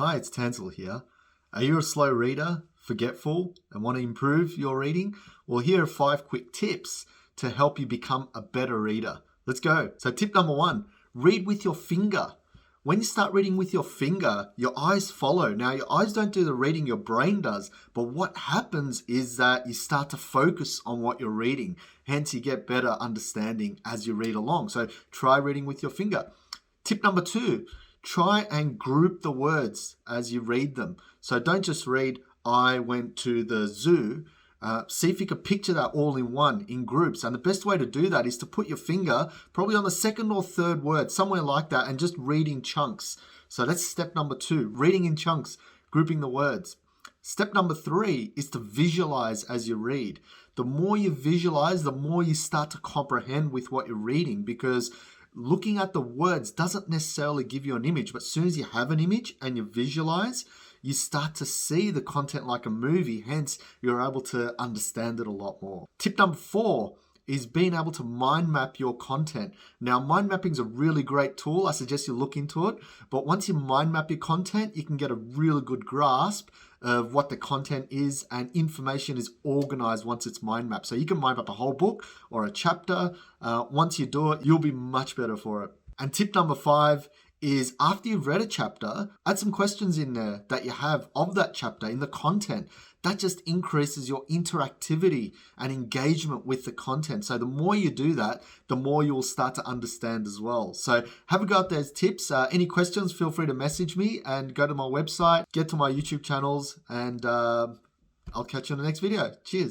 Hi, it's Tansel here. Are you a slow reader, forgetful, and want to improve your reading? Well, here are 5 quick tips to help you become a better reader. Let's go. So tip number 1, read with your finger. When you start reading with your finger, your eyes follow. Now, your eyes don't do the reading, your brain does. But what happens is that you start to focus on what you're reading. Hence, you get better understanding as you read along. So try reading with your finger. Tip number 2, try and group the words as you read them. So don't just read, I went to the zoo. See if you can picture that all in one, in groups. And the best way to do that is to put your finger probably on the second or third word, somewhere like that, and just read in chunks. So that's step number 2, reading in chunks, grouping the words. Step number 3 is to visualize as you read. The more you visualize, the more you start to comprehend with what you're reading, because looking at the words doesn't necessarily give you an image, but as soon as you have an image and you visualize, you start to see the content like a movie. Hence, you're able to understand it a lot more. Tip number 4 is being able to mind map your content. Now, mind mapping is a really great tool. I suggest you look into it. But once you mind map your content, you can get a really good grasp of what the content is, and information is organized once it's mind mapped. So you can mind map a whole book or a chapter. Once you do it, you'll be much better for it. And tip number 5 is, after you've read a chapter, add some questions in there that you have of that chapter in the content. That just increases your interactivity and engagement with the content. So the more you do that, the more you will start to understand as well. So have a go at those tips. Any questions, feel free to message me and go to my website, get to my YouTube channels, and I'll catch you in the next video. Cheers.